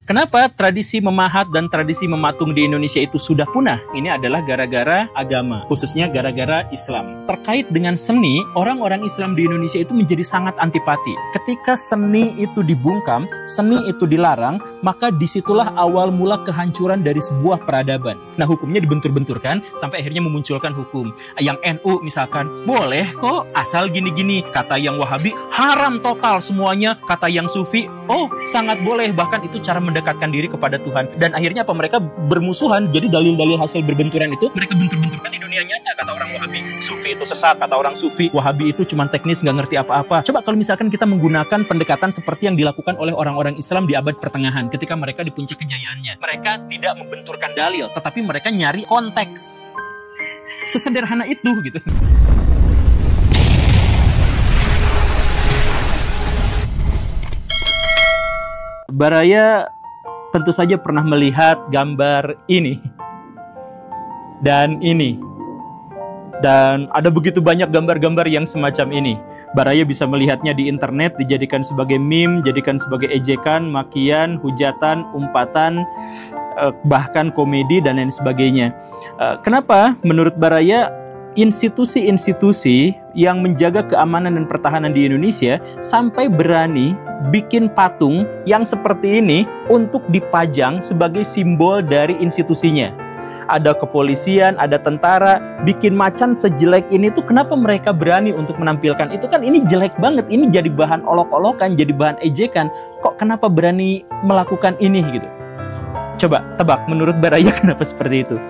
Kenapa tradisi memahat dan tradisi mematung di Indonesia itu sudah punah? Ini adalah gara-gara agama, khususnya gara-gara Islam. Terkait dengan seni, orang-orang Islam di Indonesia itu menjadi sangat antipati. Ketika seni itu dibungkam, seni itu dilarang, maka disitulah awal mula kehancuran dari sebuah peradaban. Nah, hukumnya dibentur-benturkan sampai akhirnya memunculkan hukum. Yang NU misalkan, boleh kok asal gini-gini. Kata yang Wahabi, haram total semuanya. Kata yang Sufi, oh sangat boleh. Bahkan itu cara mendekatkan diri kepada Tuhan. Dan akhirnya apa? Mereka bermusuhan. Jadi dalil-dalil hasil berbenturan itu mereka bentur-benturkan di dunia nyata. Kata orang Wahabi, Sufi itu sesat. Kata orang Sufi, Wahabi itu cuma teknis, nggak ngerti apa-apa. Coba kalau misalkan kita menggunakan pendekatan seperti yang dilakukan oleh orang-orang Islam di abad pertengahan ketika mereka di puncak kejayaannya. Mereka tidak membenturkan dalil, tetapi mereka nyari konteks. Sesederhana itu gitu. Baraya tentu saja pernah melihat gambar ini dan ini, dan ada begitu banyak gambar-gambar yang semacam ini. Baraya bisa melihatnya di internet, dijadikan sebagai meme, dijadikan sebagai ejekan, makian, hujatan, umpatan, bahkan komedi dan lain sebagainya. Kenapa menurut Baraya institusi-institusi yang menjaga keamanan dan pertahanan di Indonesia sampai berani bikin patung yang seperti ini untuk dipajang sebagai simbol dari institusinya? Ada kepolisian, ada tentara, bikin macan sejelek ini tuh kenapa mereka berani untuk menampilkan itu? Kan ini jelek banget, ini jadi bahan olok-olokan, jadi bahan ejekan. Kok kenapa berani melakukan ini gitu? Coba tebak menurut Baraya kenapa seperti itu?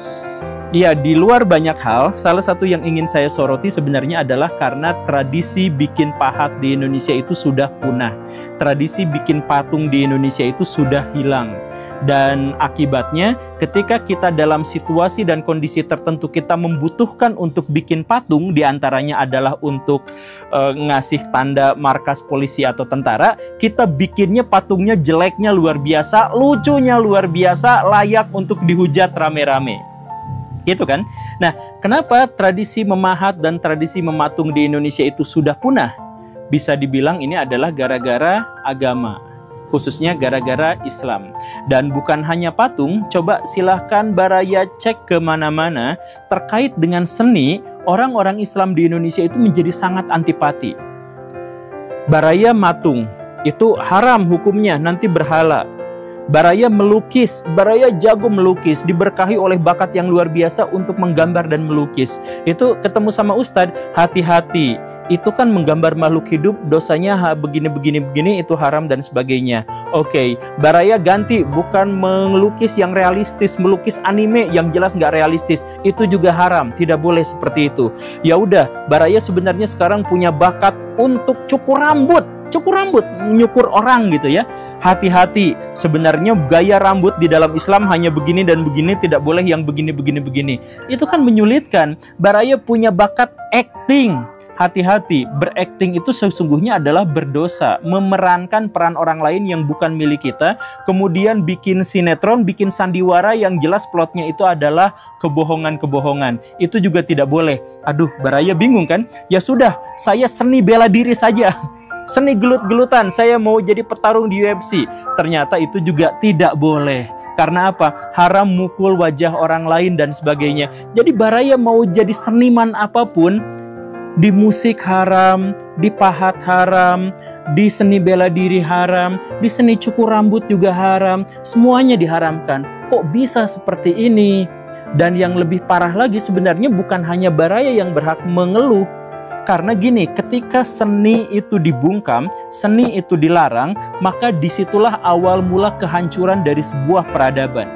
Ya, di luar banyak hal, salah satu yang ingin saya soroti sebenarnya adalah karena tradisi bikin pahat di Indonesia itu sudah punah. Tradisi bikin patung di Indonesia itu sudah hilang. Dan akibatnya ketika kita dalam situasi dan kondisi tertentu kita membutuhkan untuk bikin patung, diantaranya adalah untuk ngasih tanda markas polisi atau tentara, kita bikinnya patungnya jeleknya luar biasa, lucunya luar biasa, layak untuk dihujat rame-rame. Gitu kan? Nah, kenapa tradisi memahat dan tradisi mematung di Indonesia itu sudah punah? Bisa dibilang ini adalah gara-gara agama, khususnya gara-gara Islam. Dan bukan hanya patung, coba silahkan Baraya cek kemana-mana terkait dengan seni, orang-orang Islam di Indonesia itu menjadi sangat antipati. Baraya matung, itu haram hukumnya, nanti berhala. Baraya melukis, Baraya jago melukis, diberkahi oleh bakat yang luar biasa untuk menggambar dan melukis. Itu ketemu sama Ustadz, hati-hati, itu kan menggambar makhluk hidup, dosanya begini-begini-begini, itu haram dan sebagainya. Oke, Baraya ganti, bukan melukis yang realistis, melukis anime yang jelas nggak realistis, itu juga haram, tidak boleh seperti itu. Ya udah, Baraya sebenarnya sekarang punya bakat untuk cukur rambut, menyukur orang gitu ya. Hati-hati, sebenarnya gaya rambut di dalam Islam hanya begini dan begini, tidak boleh yang begini. Itu kan menyulitkan. Baraya punya bakat acting. Hati-hati, berakting itu sesungguhnya adalah berdosa, memerankan peran orang lain yang bukan milik kita, kemudian bikin sinetron, bikin sandiwara yang jelas plotnya itu adalah kebohongan-kebohongan. Itu juga tidak boleh. Aduh, Baraya bingung kan? Ya sudah, saya seni bela diri saja. Seni gelut-gelutan, saya mau jadi petarung di UFC. Ternyata itu juga tidak boleh. Karena apa? Haram mukul wajah orang lain dan sebagainya. Jadi Baraya mau jadi seniman apapun, di musik haram, di pahat haram, di seni bela diri haram, di seni cukur rambut juga haram. Semuanya diharamkan. Kok bisa seperti ini? Dan yang lebih parah lagi sebenarnya bukan hanya Baraya yang berhak mengeluh. Karena gini, ketika seni itu dibungkam, seni itu dilarang, maka disitulah awal mula kehancuran dari sebuah peradaban.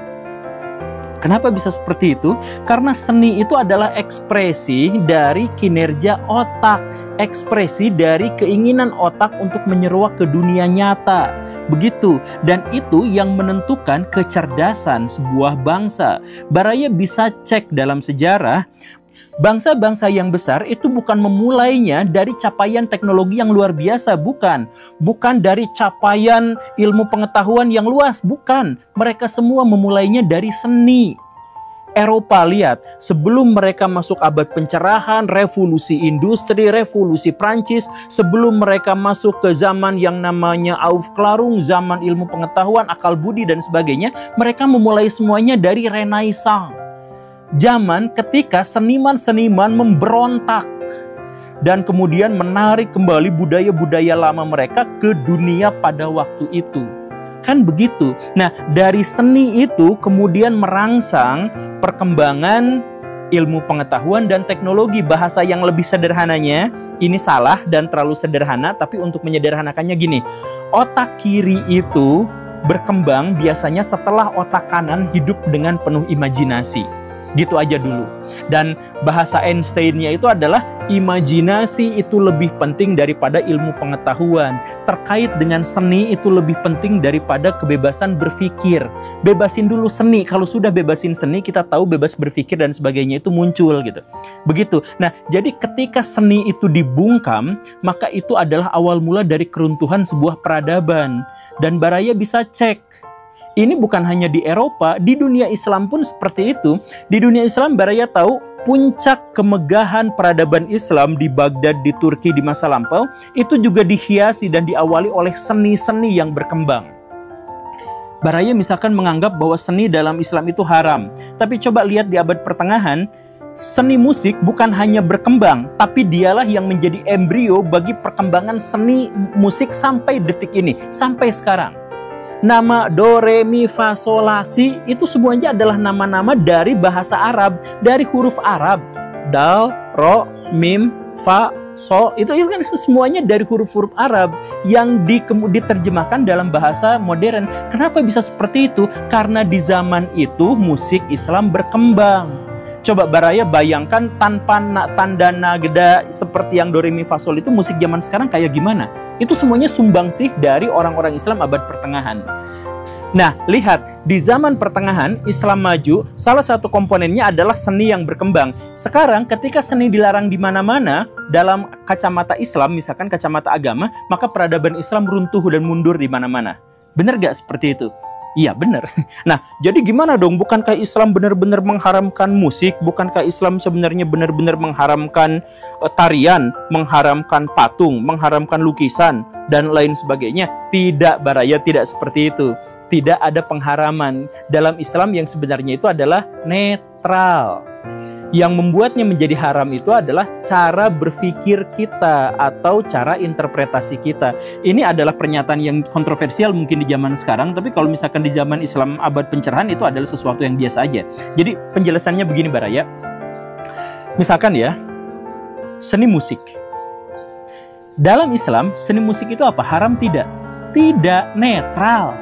Kenapa bisa seperti itu? Karena seni itu adalah ekspresi dari kinerja otak, ekspresi dari keinginan otak untuk menyeruak ke dunia nyata. Begitu, dan itu yang menentukan kecerdasan sebuah bangsa. Baraya bisa cek dalam sejarah, bangsa-bangsa yang besar itu bukan memulainya dari capaian teknologi yang luar biasa, bukan dari capaian ilmu pengetahuan yang luas, bukan. Mereka semua memulainya dari seni. Eropa, lihat, sebelum mereka masuk abad pencerahan, revolusi industri, revolusi Prancis, sebelum mereka masuk ke zaman yang namanya Aufklärung, zaman ilmu pengetahuan, akal budi dan sebagainya, mereka memulai semuanya dari Renaissance. Zaman ketika seniman-seniman memberontak dan kemudian menarik kembali budaya-budaya lama mereka ke dunia pada waktu itu. Kan begitu. Nah, dari seni itu kemudian merangsang perkembangan ilmu pengetahuan dan teknologi. Bahasa yang lebih sederhananya, ini salah dan terlalu sederhana, tapi untuk menyederhanakannya gini. Otak kiri itu berkembang biasanya setelah otak kanan hidup dengan penuh imajinasi. Gitu aja dulu. Dan bahasa Einstein-nya itu adalah imajinasi itu lebih penting daripada ilmu pengetahuan. Terkait dengan seni itu lebih penting daripada kebebasan berpikir. Bebasin dulu seni. Kalau sudah bebasin seni, kita tahu bebas berpikir dan sebagainya itu muncul gitu. Begitu. Nah, jadi ketika seni itu dibungkam, maka itu adalah awal mula dari keruntuhan sebuah peradaban. Dan Baraya bisa cek. Ini bukan hanya di Eropa, di dunia Islam pun seperti itu. Di dunia Islam, Baraya tahu puncak kemegahan peradaban Islam di Baghdad, di Turki di masa lampau, itu juga dihiasi dan diawali oleh seni-seni yang berkembang. Baraya misalkan menganggap bahwa seni dalam Islam itu haram. Tapi coba lihat di abad pertengahan, seni musik bukan hanya berkembang, tapi dialah yang menjadi embrio bagi perkembangan seni musik sampai detik ini, sampai sekarang. Nama do, re, mi, fa, sol, la, si itu semuanya adalah nama-nama dari bahasa Arab, dari huruf Arab. Dal, ro, mim, fa, sol, itu kan semuanya dari huruf-huruf Arab yang diterjemahkan dalam bahasa modern. Kenapa bisa seperti itu? Karena di zaman itu musik Islam berkembang. Coba Baraya bayangkan tanpa tanda nagda seperti yang do, re, mi, fa, sol itu musik zaman sekarang kayak gimana? Itu semuanya sumbangsih dari orang-orang Islam abad pertengahan. Nah, lihat, di zaman pertengahan Islam maju, salah satu komponennya adalah seni yang berkembang. Sekarang ketika seni dilarang di mana-mana dalam kacamata Islam, misalkan kacamata agama, maka peradaban Islam runtuh dan mundur di mana-mana. Benar gak seperti itu? Iya benar. Nah, jadi gimana dong? Bukankah Islam benar-benar mengharamkan musik? Bukankah Islam sebenarnya benar-benar mengharamkan tarian, mengharamkan patung, mengharamkan lukisan, dan lain sebagainya? Tidak, Baraya, tidak seperti itu. Tidak ada pengharaman. Dalam Islam yang sebenarnya itu adalah netral. Yang membuatnya menjadi haram itu adalah cara berpikir kita atau cara interpretasi kita. Ini adalah pernyataan yang kontroversial mungkin di zaman sekarang, tapi kalau misalkan di zaman Islam abad pencerahan itu adalah sesuatu yang biasa aja. Jadi penjelasannya begini Baraya. Misalkan ya, seni musik. Dalam Islam, seni musik itu apa? Haram tidak? Tidak, netral.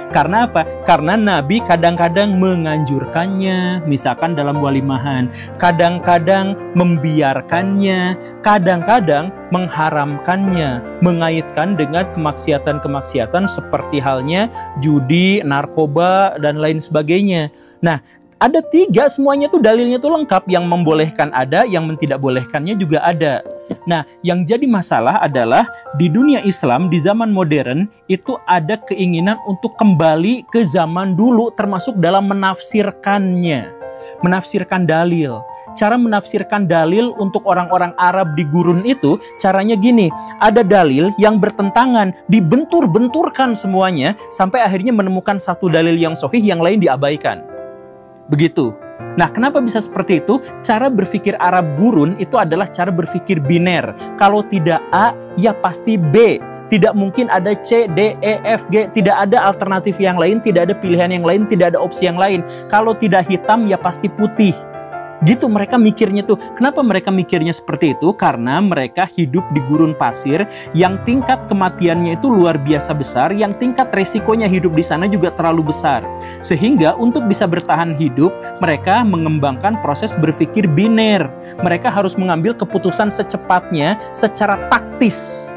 Karena apa? Karena Nabi kadang-kadang menganjurkannya, misalkan dalam walimahan, kadang-kadang membiarkannya, kadang-kadang mengharamkannya, mengaitkan dengan kemaksiatan-kemaksiatan seperti halnya judi, narkoba, dan lain sebagainya. Nah, ada 3, semuanya tuh dalilnya tuh lengkap, yang membolehkan ada, yang tidak bolehkannya juga ada. Nah, yang jadi masalah adalah di dunia Islam, di zaman modern, itu ada keinginan untuk kembali ke zaman dulu, termasuk dalam menafsirkannya. Menafsirkan dalil. Cara menafsirkan dalil untuk orang-orang Arab di gurun itu, caranya gini, ada dalil yang bertentangan, dibentur-benturkan semuanya, sampai akhirnya menemukan satu dalil yang sahih, yang lain diabaikan. Begitu. Nah, kenapa bisa seperti itu? Cara berpikir Arab gurun itu adalah cara berpikir biner. Kalau tidak A, ya pasti B. Tidak mungkin ada C, D, E, F, G. Tidak ada alternatif yang lain, tidak ada pilihan yang lain, tidak ada opsi yang lain. Kalau tidak hitam, ya pasti putih. Gitu mereka mikirnya tuh. Kenapa mereka mikirnya seperti itu? Karena mereka hidup di gurun pasir yang tingkat kematiannya itu luar biasa besar, yang tingkat resikonya hidup di sana juga terlalu besar. Sehingga untuk bisa bertahan hidup, mereka mengembangkan proses berpikir biner. Mereka harus mengambil keputusan secepatnya, secara taktis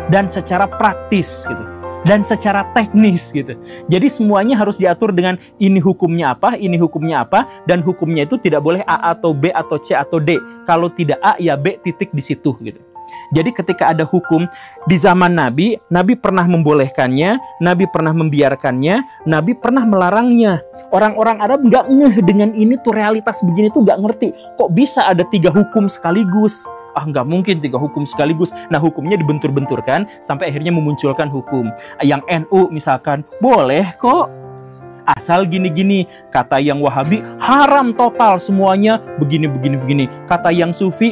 dan secara praktis gitu. Dan secara teknis gitu. Jadi semuanya harus diatur dengan ini hukumnya apa, dan hukumnya itu tidak boleh A atau B atau C atau D. Kalau tidak A ya B titik di situ gitu. Jadi ketika ada hukum di zaman Nabi, Nabi pernah membolehkannya, Nabi pernah membiarkannya, Nabi pernah melarangnya. Orang-orang Arab nggak ngeh dengan ini tuh, realitas begini tuh nggak ngerti. Kok bisa ada 3 hukum sekaligus? Nggak mungkin 3 hukum sekaligus. Nah, hukumnya dibentur-benturkan sampai akhirnya memunculkan hukum. Yang NU misalkan, boleh kok. Asal gini-gini. Kata yang Wahabi, haram total semuanya, begini. Kata yang Sufi,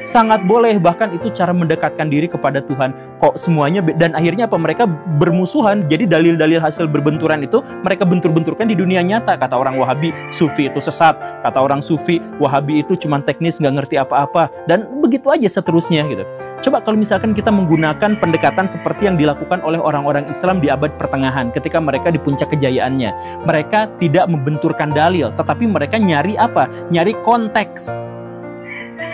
sangat boleh, bahkan itu cara mendekatkan diri kepada Tuhan. Kok semuanya, dan akhirnya apa? Mereka bermusuhan. Jadi dalil-dalil hasil berbenturan itu mereka bentur-benturkan di dunia nyata. Kata orang Wahabi, Sufi itu sesat. Kata orang Sufi, Wahabi itu cuma teknis, nggak ngerti apa-apa. Dan begitu aja seterusnya gitu. Coba kalau misalkan kita menggunakan pendekatan seperti yang dilakukan oleh orang-orang Islam di abad pertengahan ketika mereka di puncak kejayaannya. Mereka tidak membenturkan dalil, tetapi mereka nyari apa? Nyari konteks.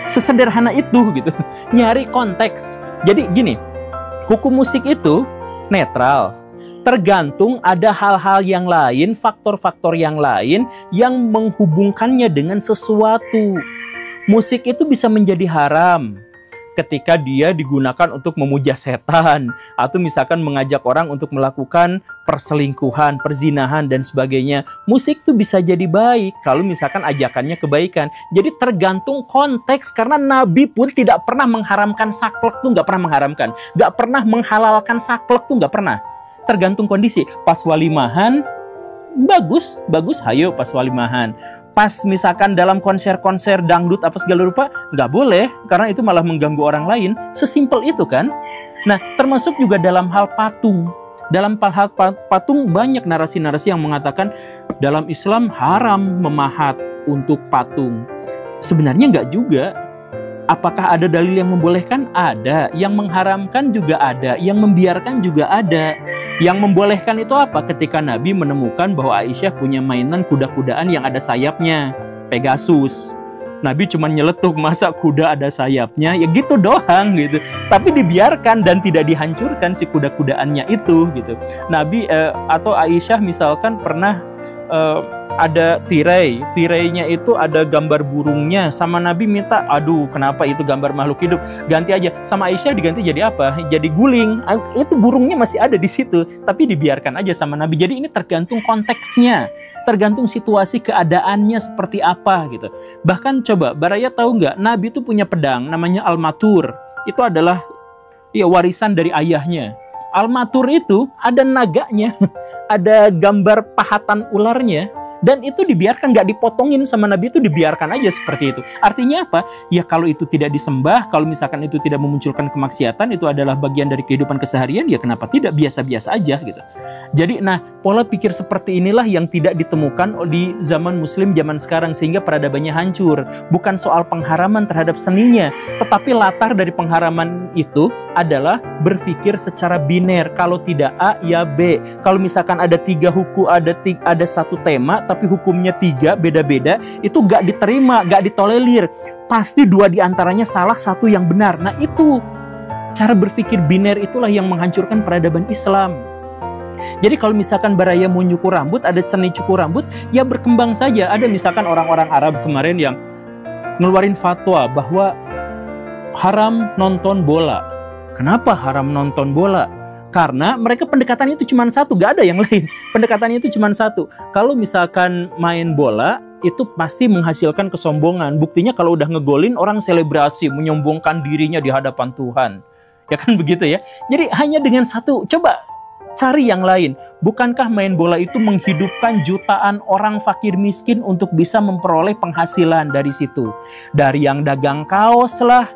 Sesederhana itu gitu. Nyari konteks. Jadi gini, hukum musik itu netral. Tergantung ada hal-hal yang lain, faktor-faktor yang lain yang menghubungkannya dengan sesuatu. Musik itu bisa menjadi haram ketika dia digunakan untuk memuja setan, atau misalkan mengajak orang untuk melakukan perselingkuhan, perzinahan, dan sebagainya. Musik tuh bisa jadi baik kalau misalkan ajakannya kebaikan. Jadi tergantung konteks, karena Nabi pun tidak pernah mengharamkan saklek tuh, nggak pernah mengharamkan. Nggak pernah menghalalkan saklek tuh, nggak pernah. Tergantung kondisi. Pas walimahan, bagus, hayo pas walimahan. Pas misalkan dalam konser-konser dangdut apa segala rupa, nggak boleh, karena itu malah mengganggu orang lain. Sesimpel itu kan. Nah, termasuk juga dalam hal patung. Dalam hal patung banyak narasi-narasi yang mengatakan dalam Islam haram memahat untuk patung. Sebenarnya nggak juga. Apakah ada dalil yang membolehkan? Ada. Yang mengharamkan juga ada. Yang membiarkan juga ada. Yang membolehkan itu apa? Ketika Nabi menemukan bahwa Aisyah punya mainan kuda-kudaan yang ada sayapnya, Pegasus. Nabi cuma nyeletuk, masa kuda ada sayapnya? Ya gitu doang gitu. Tapi dibiarkan dan tidak dihancurkan si kuda-kudaannya itu gitu. Nabi atau Aisyah misalkan pernah ada tirainya itu ada gambar burungnya, sama Nabi minta, aduh kenapa itu gambar makhluk hidup, ganti aja. Sama Aisyah diganti jadi apa? Jadi guling. Itu burungnya masih ada di situ, tapi dibiarkan aja sama Nabi. Jadi ini tergantung konteksnya, tergantung situasi keadaannya seperti apa gitu. Bahkan coba Baraya tahu nggak, Nabi itu punya pedang namanya Al-Matur. Itu adalah warisan dari ayahnya. Al-Matur itu ada naganya, ada gambar pahatan ularnya, dan itu dibiarkan, nggak dipotongin sama Nabi, itu dibiarkan aja seperti itu. Artinya apa? Ya kalau itu tidak disembah, kalau misalkan itu tidak memunculkan kemaksiatan, itu adalah bagian dari kehidupan keseharian, ya kenapa tidak, biasa-biasa aja gitu. Jadi pola pikir seperti inilah yang tidak ditemukan di zaman Muslim zaman sekarang, sehingga peradabannya hancur. Bukan soal pengharaman terhadap seninya, tetapi latar dari pengharaman itu adalah berpikir secara biner. Kalau tidak A, ya B. Kalau misalkan ada 3 hukum, ada satu tema, tapi hukumnya 3 beda-beda, itu gak diterima, gak ditolerir. Pasti 2 diantaranya salah, 1 yang benar. Nah itu cara berpikir biner, itulah yang menghancurkan peradaban Islam. Jadi kalau misalkan Baraya mau nyukur rambut, ada seni cukur rambut, ya berkembang saja. Ada misalkan orang-orang Arab kemarin yang ngeluarin fatwa bahwa haram nonton bola. Kenapa haram nonton bola? Karena mereka pendekatannya itu cuma satu, gak ada yang lain. Pendekatannya itu cuma satu. Kalau misalkan main bola, itu pasti menghasilkan kesombongan. Buktinya kalau udah ngegolin, orang selebrasi, menyombongkan dirinya di hadapan Tuhan. Ya kan begitu ya. Jadi hanya dengan satu, coba cari yang lain. Bukankah main bola itu menghidupkan jutaan orang fakir miskin untuk bisa memperoleh penghasilan dari situ? Dari yang dagang kaos lah,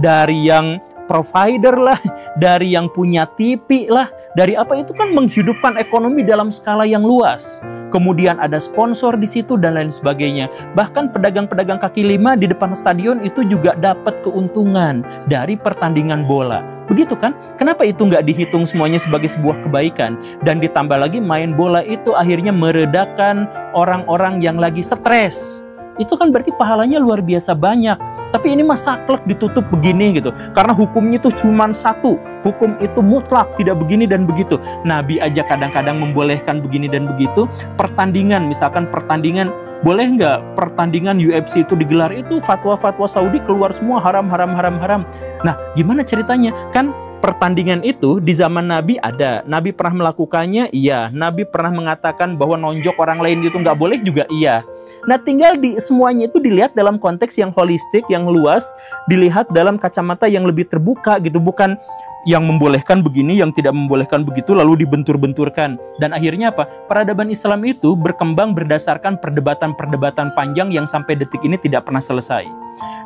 dari yang provider lah, dari yang punya TV lah, dari apa, itu kan menghidupkan ekonomi dalam skala yang luas. Kemudian ada sponsor di situ dan lain sebagainya. Bahkan pedagang-pedagang kaki lima di depan stadion itu juga dapat keuntungan dari pertandingan bola. Begitu kan? Kenapa itu nggak dihitung semuanya sebagai sebuah kebaikan? Dan ditambah lagi main bola itu akhirnya meredakan orang-orang yang lagi stres. Itu kan berarti pahalanya luar biasa banyak. Tapi ini mah saklek ditutup begini gitu. Karena hukumnya itu cuma satu. Hukum itu mutlak, tidak begini dan begitu. Nabi aja kadang-kadang membolehkan begini dan begitu. Pertandingan, misalkan pertandingan, boleh nggak pertandingan UFC itu digelar? Itu fatwa-fatwa Saudi keluar semua haram, haram, haram, haram. Nah, gimana ceritanya? Kan pertandingan itu di zaman Nabi ada. Nabi pernah melakukannya? Iya. Nabi pernah mengatakan bahwa nonjok orang lain itu nggak boleh juga? Iya. Nah, tinggal semuanya itu dilihat dalam konteks yang holistik, yang luas, dilihat dalam kacamata yang lebih terbuka gitu, bukan yang membolehkan begini, yang tidak membolehkan begitu, lalu dibentur-benturkan. Dan akhirnya apa? Peradaban Islam itu berkembang berdasarkan perdebatan-perdebatan panjang yang sampai detik ini tidak pernah selesai.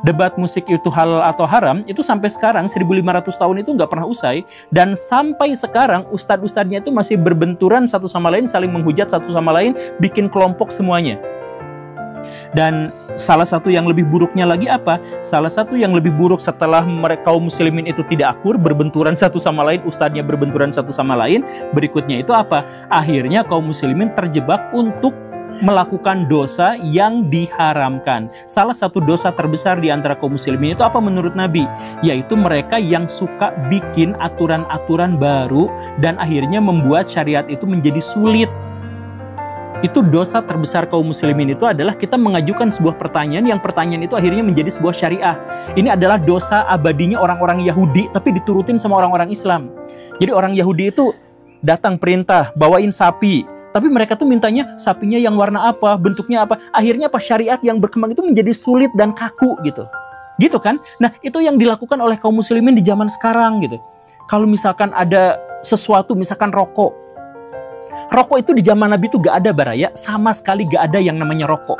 Debat musik itu halal atau haram, itu sampai sekarang 1500 tahun itu nggak pernah usai. Dan sampai sekarang ustadz-ustadznya itu masih berbenturan satu sama lain, saling menghujat satu sama lain, bikin kelompok semuanya. Dan salah satu yang lebih buruknya lagi apa? Salah satu yang lebih buruk setelah mereka kaum muslimin itu tidak akur, berbenturan satu sama lain, ustadznya berbenturan satu sama lain, berikutnya itu apa? Akhirnya kaum muslimin terjebak untuk melakukan dosa yang diharamkan. Salah satu dosa terbesar di antara kaum muslimin itu apa menurut Nabi? Yaitu mereka yang suka bikin aturan-aturan baru dan akhirnya membuat syariat itu menjadi sulit. Itu dosa terbesar kaum muslimin itu adalah kita mengajukan sebuah pertanyaan yang pertanyaan itu akhirnya menjadi sebuah syariah. Ini adalah dosa abadinya orang-orang Yahudi tapi diturutin sama orang-orang Islam. Jadi orang Yahudi itu datang perintah bawain sapi, tapi mereka tuh mintanya sapinya yang warna apa, bentuknya apa. Akhirnya apa? Syariat yang berkembang itu menjadi sulit dan kaku gitu. Gitu kan? Nah, itu yang dilakukan oleh kaum muslimin di zaman sekarang gitu. Kalau misalkan ada sesuatu, misalkan rokok. Rokok itu di zaman Nabi itu gak ada baraya, sama sekali gak ada yang namanya rokok.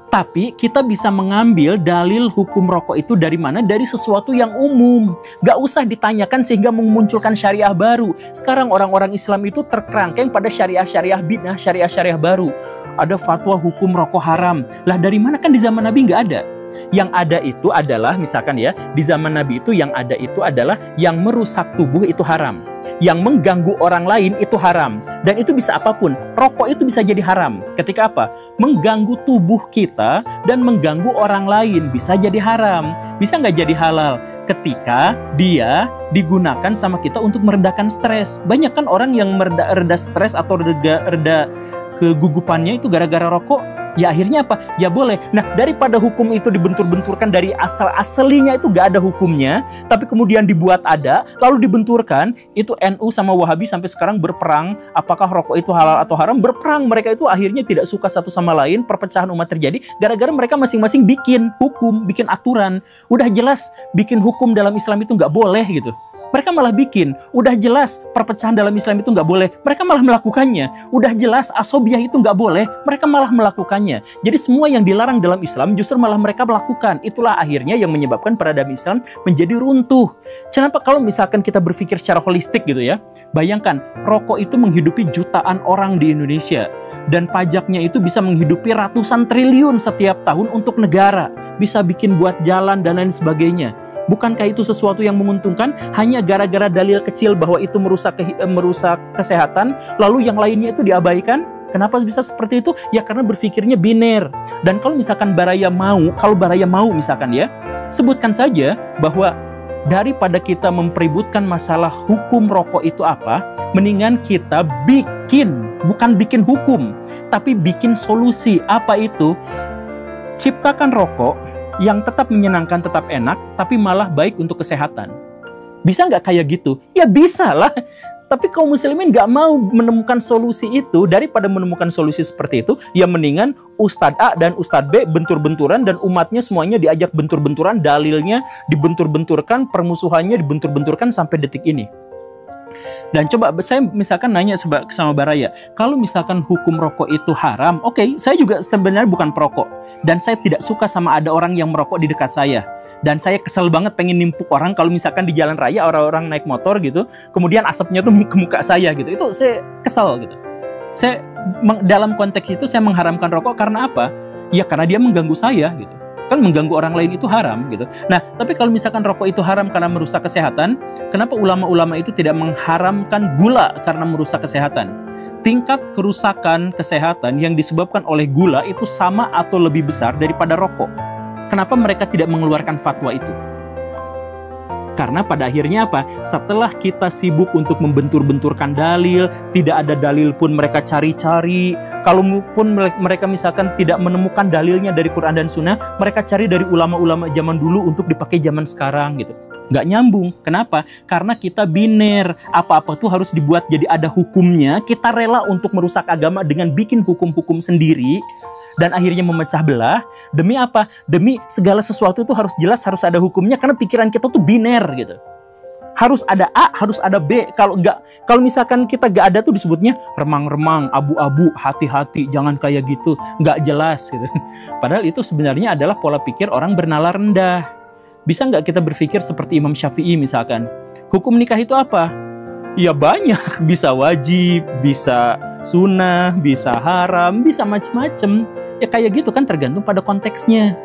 Tapi kita bisa mengambil dalil hukum rokok itu dari mana? Dari sesuatu yang umum. Gak usah ditanyakan sehingga memunculkan syariah baru. Sekarang orang-orang Islam itu terkerangkeng pada syariah-syariah bid'ah, syariah-syariah baru. Ada fatwa hukum rokok haram. Lah dari mana? Kan di zaman Nabi gak ada. Yang ada itu adalah, misalkan ya, di zaman Nabi itu yang ada itu adalah yang merusak tubuh itu haram. Yang mengganggu orang lain itu haram. Dan itu bisa apapun. Rokok itu bisa jadi haram. Ketika apa? Mengganggu tubuh kita dan mengganggu orang lain bisa jadi haram. Bisa nggak jadi halal? Ketika dia digunakan sama kita untuk meredakan stres. Banyak kan orang yang reda stres atau reda kegugupannya itu gara-gara rokok. Ya akhirnya apa? Ya boleh. Nah, daripada hukum itu dibentur-benturkan dari asal-aslinya itu gak ada hukumnya, tapi kemudian dibuat ada, lalu dibenturkan, itu NU sama Wahabi sampai sekarang berperang, apakah rokok itu halal atau haram, berperang. Mereka itu akhirnya tidak suka satu sama lain, perpecahan umat terjadi, gara-gara mereka masing-masing bikin hukum, bikin aturan. Udah jelas, bikin hukum dalam Islam itu gak boleh gitu. Mereka malah bikin, udah jelas perpecahan dalam Islam itu nggak boleh, mereka malah melakukannya. Udah jelas asobiah itu nggak boleh, mereka malah melakukannya. Jadi semua yang dilarang dalam Islam justru malah mereka melakukan. Itulah akhirnya yang menyebabkan peradaban Islam menjadi runtuh. Kenapa? Kalau misalkan kita berpikir secara holistik gitu ya, bayangkan rokok itu menghidupi jutaan orang di Indonesia. Dan pajaknya itu bisa menghidupi ratusan triliun setiap tahun untuk negara. Bisa bikin buat jalan dan lain sebagainya. Bukankah itu sesuatu yang menguntungkan? Hanya gara-gara dalil kecil bahwa itu merusak kesehatan, lalu yang lainnya itu diabaikan? Kenapa bisa seperti itu? Ya karena berpikirnya biner. Dan kalau misalkan kalau Baraya mau misalkan ya, sebutkan saja bahwa daripada kita mempeributkan masalah hukum rokok itu apa, mendingan kita bukan bikin hukum, tapi bikin solusi. Apa itu? Ciptakan rokok yang tetap menyenangkan, tetap enak, tapi malah baik untuk kesehatan. Bisa nggak kayak gitu? Ya bisa lah. Tapi kaum muslimin nggak mau menemukan solusi itu. Daripada menemukan solusi seperti itu, ya mendingan Ustadz A dan Ustadz B bentur-benturan dan umatnya semuanya diajak bentur-benturan, dalilnya dibentur-benturkan, permusuhannya dibentur-benturkan sampai detik ini. Dan coba saya misalkan nanya sama Baraya, kalau misalkan hukum rokok itu haram, oke, saya juga sebenarnya bukan perokok. Dan saya tidak suka sama ada orang yang merokok di dekat saya. Dan saya kesel banget pengen nimpuk orang kalau misalkan di jalan raya orang-orang naik motor gitu, kemudian asapnya tuh ke muka saya gitu. Itu saya kesel gitu. Saya dalam konteks itu saya mengharamkan rokok karena apa? Ya karena dia mengganggu saya gitu. Kan mengganggu orang lain itu haram gitu. Nah, tapi kalau misalkan rokok itu haram karena merusak kesehatan, kenapa ulama-ulama itu tidak mengharamkan gula karena merusak kesehatan? Tingkat kerusakan kesehatan yang disebabkan oleh gula itu sama atau lebih besar daripada rokok. Kenapa mereka tidak mengeluarkan fatwa itu? Karena pada akhirnya apa? Setelah kita sibuk untuk membentur-benturkan dalil, tidak ada dalil pun mereka cari-cari. Kalaupun mereka misalkan tidak menemukan dalilnya dari Quran dan Sunnah, mereka cari dari ulama-ulama zaman dulu untuk dipakai zaman sekarang gitu. Nggak nyambung. Kenapa? Karena kita biner. Apa-apa tuh harus dibuat jadi ada hukumnya. Kita rela untuk merusak agama dengan bikin hukum-hukum sendiri. Dan akhirnya memecah belah. Demi apa? Demi segala sesuatu itu harus jelas, harus ada hukumnya. Karena pikiran kita tuh biner gitu. Harus ada A, harus ada B. Kalau misalkan kita gak ada tuh disebutnya remang-remang, abu-abu, hati-hati, jangan kayak gitu. Nggak jelas gitu. Padahal itu sebenarnya adalah pola pikir orang bernalar rendah. Bisa nggak kita berpikir seperti Imam Syafi'i misalkan? Hukum nikah itu apa? Ya banyak. Bisa wajib, bisa sunnah, bisa haram, bisa macem-macem. Ya kayak gitu kan, tergantung pada konteksnya.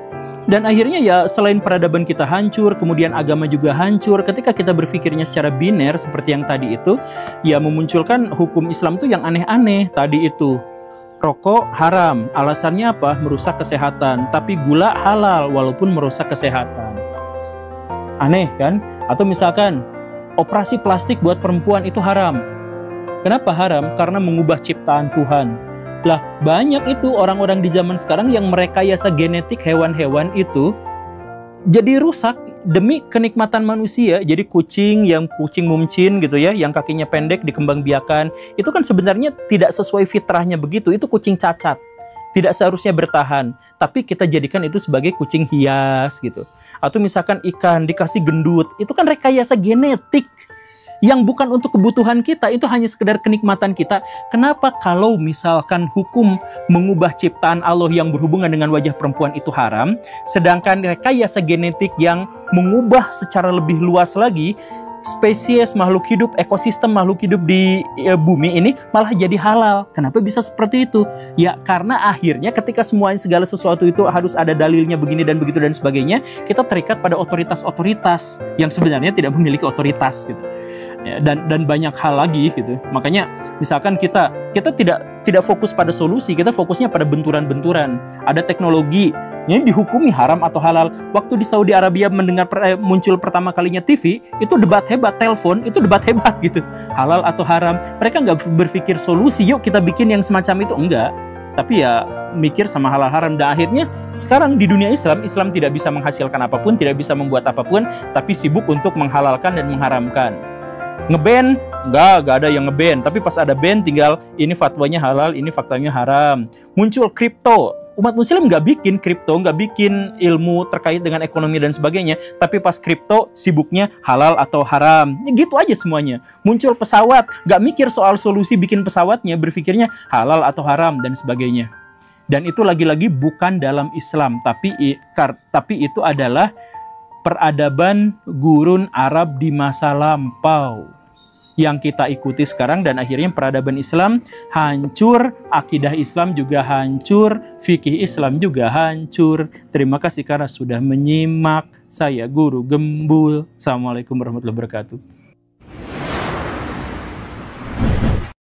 Dan akhirnya ya selain peradaban kita hancur, kemudian agama juga hancur. Ketika kita berpikirnya secara biner seperti yang tadi itu, ya memunculkan hukum Islam tuh yang aneh-aneh. Tadi itu rokok haram, alasannya apa? Merusak kesehatan. Tapi gula halal walaupun merusak kesehatan. Aneh kan? Atau misalkan operasi plastik buat perempuan itu haram. Kenapa haram? Karena mengubah ciptaan Tuhan. Lah, banyak itu orang-orang di zaman sekarang yang merekayasa genetik hewan-hewan itu jadi rusak demi kenikmatan manusia. Jadi kucing mumcin gitu ya, yang kakinya pendek dikembangbiakan, itu kan sebenarnya tidak sesuai fitrahnya begitu. Itu kucing cacat. Tidak seharusnya bertahan, tapi kita jadikan itu sebagai kucing hias gitu. Atau misalkan ikan dikasih gendut, itu kan rekayasa genetik yang bukan untuk kebutuhan kita, itu hanya sekedar kenikmatan kita. Kenapa kalau misalkan hukum mengubah ciptaan Allah yang berhubungan dengan wajah perempuan itu haram, sedangkan rekayasa genetik yang mengubah secara lebih luas lagi spesies makhluk hidup, ekosistem makhluk hidup di bumi ini malah jadi halal? Kenapa bisa seperti itu? Ya karena akhirnya ketika segala sesuatu itu harus ada dalilnya begini dan begitu dan sebagainya, kita terikat pada otoritas-otoritas yang sebenarnya tidak memiliki otoritas gitu. Ya, dan banyak hal lagi gitu. Makanya misalkan kita tidak fokus pada solusi, kita fokusnya pada benturan-benturan. Ada teknologi ini dihukumi haram atau halal. Waktu di Saudi Arabia muncul pertama kalinya TV, itu debat hebat. Telepon itu debat hebat gitu, halal atau haram. Mereka nggak berpikir solusi, yuk kita bikin yang semacam itu, enggak. Tapi ya mikir sama halal haram. Dan akhirnya sekarang di dunia Islam tidak bisa menghasilkan apapun, tidak bisa membuat apapun, tapi sibuk untuk menghalalkan dan mengharamkan. Nge-ban, enggak ada yang nge-ban. Tapi pas ada ban tinggal ini fatwanya halal, ini faktanya haram. Muncul kripto. Umat muslim nggak bikin kripto, nggak bikin ilmu terkait dengan ekonomi dan sebagainya. Tapi pas kripto sibuknya halal atau haram. Ya gitu aja semuanya. Muncul pesawat, nggak mikir soal solusi bikin pesawatnya, berpikirnya halal atau haram dan sebagainya. Dan itu lagi-lagi bukan dalam Islam, tapi itu adalah peradaban gurun Arab di masa lampau yang kita ikuti sekarang, dan akhirnya peradaban Islam hancur, akidah Islam juga hancur, fikih Islam juga hancur. Terima kasih karena sudah menyimak. Saya Guru Gembul. Assalamualaikum warahmatullahi wabarakatuh.